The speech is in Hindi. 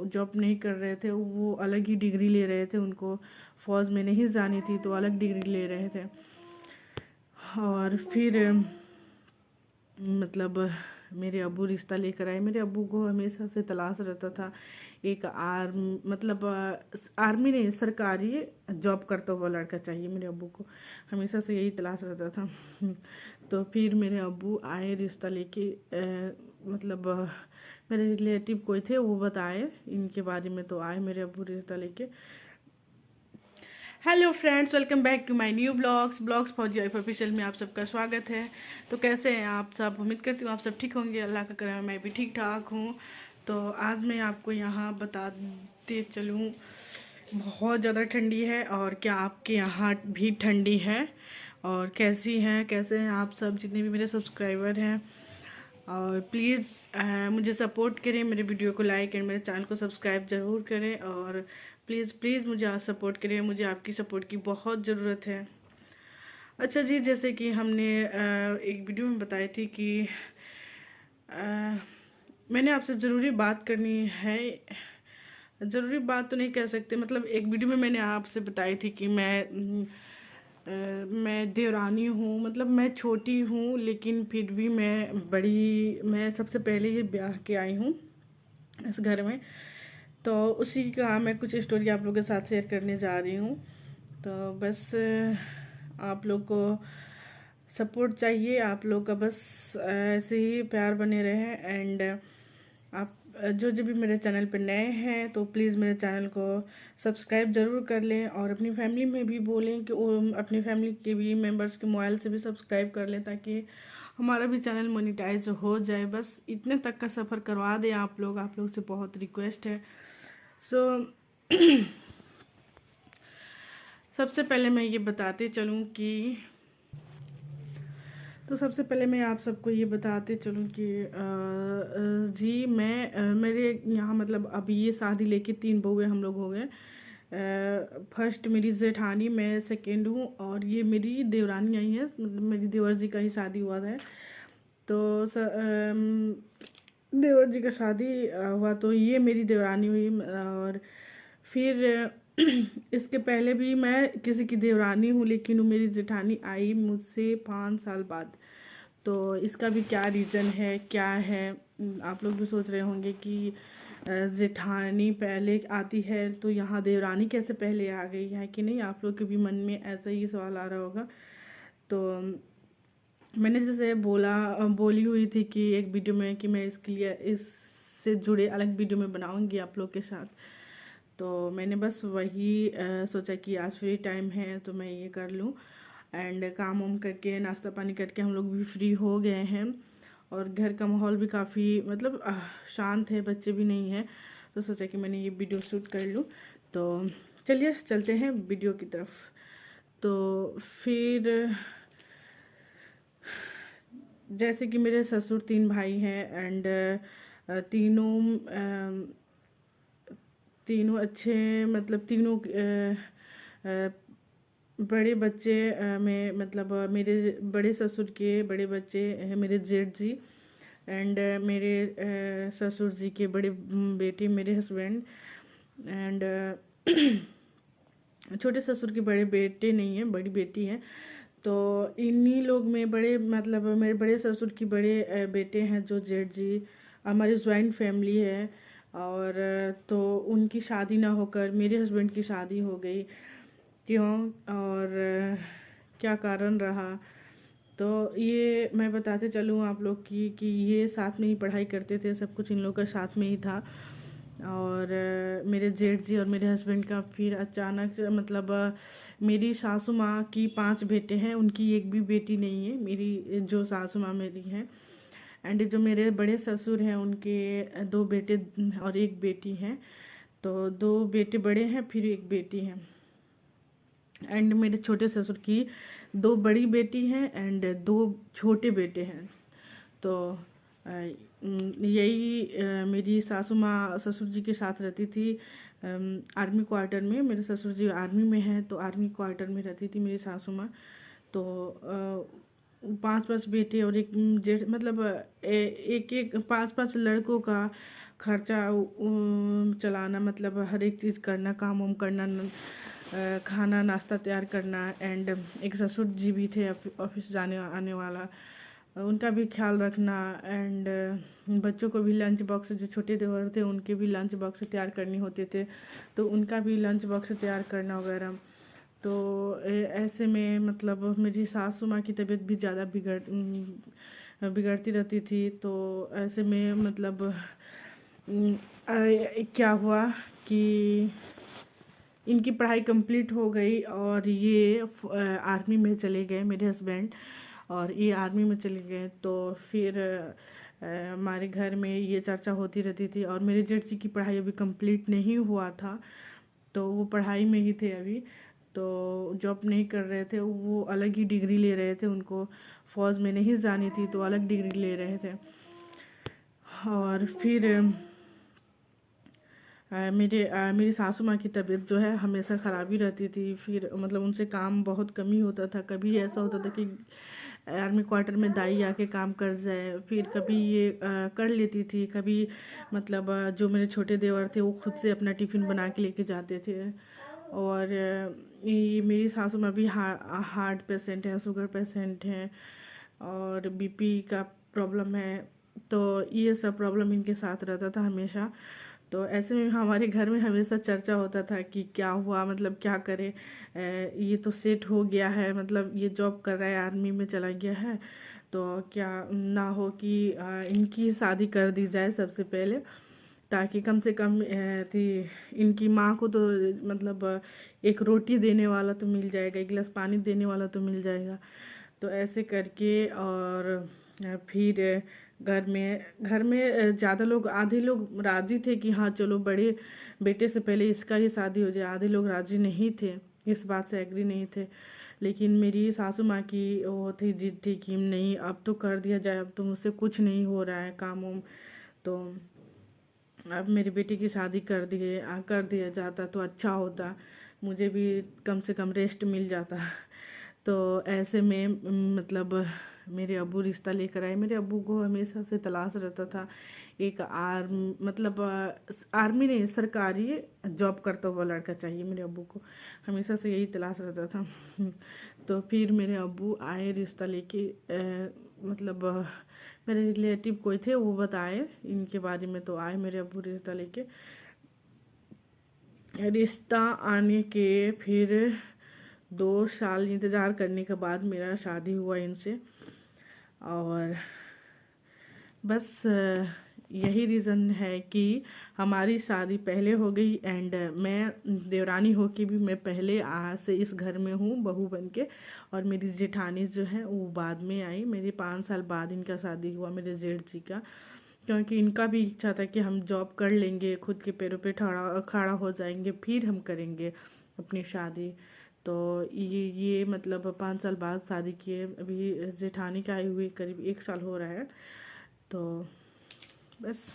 जॉब नहीं कर रहे थे, वो अलग ही डिग्री ले रहे थे, उनको फ़ौज में नहीं जानी थी तो अलग डिग्री ले रहे थे। और फिर मतलब मेरे अब्बू रिश्ता लेकर आए। मेरे अब्बू को हमेशा से तलाश रहता था एक आर्मी नहीं, सरकारी जॉब करता हुआ लड़का चाहिए। मेरे अब्बू को हमेशा से यही तलाश रहता था। तो फिर मेरे अब्बू आए रिश्ता लेके, मतलब मेरे रिलेटिव कोई थे वो बताए इनके बारे में, तो आए मेरे अब्बू रिश्ता लेके। Hello friends, welcome back to my new blogs Fauji official में आप सबका स्वागत है। तो कैसे हैं आप सब? उम्मीद करती हूँ आप सब ठीक होंगे। अल्लाह का करम है मैं भी ठीक ठाक हूँ। तो आज मैं आपको यहाँ बताते चलूँ, बहुत ज़्यादा ठंडी है। और क्या आपके यहाँ भी ठंडी है? और कैसे हैं आप सब जितने भी मेरे सब्सक्राइबर हैं? और प्लीज़ मुझे सपोर्ट करें, मेरे वीडियो को लाइक एंड मेरे चैनल को सब्सक्राइब ज़रूर करें। और प्लीज़ मुझे आप सपोर्ट करें, मुझे आपकी सपोर्ट की बहुत ज़रूरत है। अच्छा जी, जैसे कि हमने एक वीडियो में बताई थी कि मैंने आपसे ज़रूरी बात करनी है। ज़रूरी बात तो नहीं कह सकते, मतलब एक वीडियो में मैंने आपसे बताई थी कि मैं देवरानी हूँ, मतलब मैं छोटी हूँ लेकिन फिर भी मैं सबसे पहले ही ब्याह के आई हूँ इस घर में। तो उसी का मैं कुछ स्टोरी आप लोगों के साथ शेयर करने जा रही हूँ। तो बस आप लोग को सपोर्ट चाहिए, आप लोग का बस ऐसे ही प्यार बने रहे। एंड आप जो भी मेरे चैनल पर नए हैं तो प्लीज़ मेरे चैनल को सब्सक्राइब ज़रूर कर लें। और अपनी फैमिली में भी बोलें कि वो अपनी फैमिली के भी मेंबर्स के मोबाइल से भी सब्सक्राइब कर लें, ताकि हमारा भी चैनल मोनेटाइज हो जाए। बस इतने तक का सफ़र करवा दें आप लोग से बहुत रिक्वेस्ट है। सबसे पहले मैं ये बताते चलूँ कि सबसे पहले मैं आप सबको ये बताते चलूँ कि जी मेरे यहाँ मतलब अभी ये शादी लेके 3 बहुएं हम लोग हो गए। फर्स्ट मेरी जेठानी, मैं सेकेंड हूँ, और ये मेरी देवरानी आई है, मतलब मेरी देवर जी का ही शादी हुआ है। तो देवर जी का शादी हुआ तो ये मेरी देवरानी हुई। और फिर इसके पहले भी मैं किसी की देवरानी हूँ, लेकिन वो मेरी जेठानी आई मुझसे 5 साल बाद। तो इसका भी क्या रीज़न है, क्या है, आप लोग भी सोच रहे होंगे कि जेठानी पहले आती है तो यहाँ देवरानी कैसे पहले आ गई है कि नहीं। आप लोग के भी मन में ऐसा ही सवाल आ रहा होगा। तो मैंने जैसे बोली हुई थी कि एक वीडियो में कि मैं इसके लिए इससे जुड़े अलग वीडियो में बनाऊंगी आप लोग के साथ। तो मैंने बस वही सोचा कि आज फ्री टाइम है तो मैं ये कर लूँ। एंड काम वाम करके नाश्ता पानी करके हम लोग भी फ्री हो गए हैं। और घर का माहौल भी काफ़ी मतलब शांत है, बच्चे भी नहीं हैं, तो सोचा कि मैंने ये वीडियो शूट कर लूँ। तो चलिए चलते हैं वीडियो की तरफ। तो फिर जैसे कि मेरे ससुर 3 भाई हैं। एंड तीनों अच्छे, मतलब तीनों बड़े बच्चे में, मतलब मेरे बड़े ससुर के बड़े बच्चे हैं मेरे जेठ जी। एंड मेरे ससुर जी के बड़े बेटे मेरे हस्बैंड। एंड छोटे ससुर के बड़े बेटे नहीं हैं, बड़ी बेटी है। तो इन्हीं लोग में बड़े, मतलब मेरे बड़े ससुर की बड़े बेटे हैं जो जेठ जी। हमारी ज्वाइंट फैमिली है। और तो उनकी शादी ना होकर मेरे हस्बैंड की शादी हो गई। क्यों और क्या कारण रहा, तो ये मैं बताते चलूँ आप लोग की कि ये साथ में ही पढ़ाई करते थे, सब कुछ इन लोग का साथ में ही था। और मेरे जेठ जी और मेरे हस्बैंड का फिर अचानक, मतलब मेरी सासू माँ की 5 बेटे हैं, उनकी एक भी बेटी नहीं है, मेरी जो सासू माँ मेरी हैं। एंड जो मेरे बड़े ससुर हैं उनके 2 बेटे और 1 बेटी हैं। तो 2 बेटे बड़े हैं, फिर 1 बेटी है। एंड मेरे छोटे ससुर की 2 बड़ी बेटी हैं एंड 2 छोटे बेटे हैं। तो यही मेरी सासू माँ ससुर जी के साथ रहती थी आर्मी क्वार्टर में। मेरे ससुर जी आर्मी में हैं, तो आर्मी क्वार्टर में रहती थी मेरी सासू माँ। तो 5 बेटे और 1 जेठ, मतलब एक 5 लड़कों का खर्चा चलाना, मतलब हर एक चीज़ करना, काम वाम करना, खाना नाश्ता तैयार करना। एंड एक ससुर जी भी थे ऑफिस जाने आने वाला, उनका भी ख्याल रखना। एंड बच्चों को भी लंच बॉक्स, जो छोटे देवर थे उनके भी लंच बॉक्स तैयार करने होते थे, तो उनका भी लंच बॉक्स तैयार करना वगैरह। तो ऐसे में मतलब मेरी सासू माँ की तबीयत भी ज़्यादा बिगड़ती रहती थी। तो ऐसे में मतलब क्या हुआ कि इनकी पढ़ाई कंप्लीट हो गई और ये आर्मी में चले गए, मेरे हस्बैंड, और ये आर्मी में चले गए। तो फिर हमारे घर में ये चर्चा होती रहती थी। और मेरे जेठ जी की पढ़ाई अभी कंप्लीट नहीं हुआ था, तो वो पढ़ाई में ही थे अभी, तो जॉब नहीं कर रहे थे, वो अलग ही डिग्री ले रहे थे। उनको फौज में नहीं जानी थी, तो अलग डिग्री ले रहे थे। और फिर मेरी सासू माँ की तबीयत जो है हमेशा ख़राब ही रहती थी। फिर मतलब उनसे काम बहुत कम ही होता था। कभी ऐसा होता था कि आर्मी क्वार्टर में दाई आके काम कर जाए, फिर कभी ये कर लेती थी, कभी मतलब जो मेरे छोटे देवर थे वो खुद से अपना टिफ़िन बना के लेके जाते थे। और ये मेरी सासू माँ भी हार्ट पेशेंट है, शुगर पेशेंट हैं, और बीपी का प्रॉब्लम है। तो ये सब प्रॉब्लम इनके साथ रहता था हमेशा। तो ऐसे में हमारे घर में हमेशा चर्चा होता था कि क्या हुआ, मतलब क्या करे, ये तो सेट हो गया है, मतलब ये जॉब कर रहा है, आर्मी में चला गया है, तो क्या ना हो कि इनकी शादी कर दी जाए सबसे पहले, ताकि कम से कम थी इनकी माँ को तो मतलब एक रोटी देने वाला तो मिल जाएगा, एक गिलास पानी देने वाला तो मिल जाएगा। तो ऐसे करके और फिर घर में ज़्यादा लोग, आधे लोग राज़ी थे कि हाँ चलो बड़े बेटे से पहले इसका ही शादी हो जाए, आधे लोग राज़ी नहीं थे, इस बात से एग्री नहीं थे। लेकिन मेरी सासू माँ की वो थी, जिद थी कि नहीं अब तो कर दिया जाए, अब तो मुझसे कुछ नहीं हो रहा है काम वाम, तो अब मेरे बेटे की शादी कर दिया जाता तो अच्छा होता, मुझे भी कम से कम रेस्ट मिल जाता। तो ऐसे में मतलब मेरे अब्बू रिश्ता लेकर आए। मेरे अब्बू को हमेशा से तलाश रहता था एक मतलब आर्मी नहीं, सरकारी जॉब करता हुआ लड़का चाहिए मेरे अब्बू को, हमेशा से यही तलाश रहता था। तो फिर मेरे अब्बू आए रिश्ता लेके, मतलब मेरे रिलेटिव कोई थे वो बताए इनके बारे में, तो आए मेरे अब्बू रिश्ता लेके। रिश्ता आने के फिर 2 साल इंतज़ार करने के बाद मेरा शादी हुआ इनसे। और बस यही रीज़न है कि हमारी शादी पहले हो गई। एंड मैं देवरानी हो के भी मैं पहले से इस घर में हूँ बहू बन के, और मेरी जेठानी जो है वो बाद में आई। मेरे 5 साल बाद इनका शादी हुआ, मेरे जेठ जी का, क्योंकि इनका भी इच्छा था कि हम जॉब कर लेंगे, खुद के पैरों पे खड़ा हो जाएंगे, फिर हम करेंगे अपनी शादी। तो ये मतलब 5 साल बाद शादी किए। अभी जेठानी का आई हुई करीब 1 साल हो रहा है। तो बस।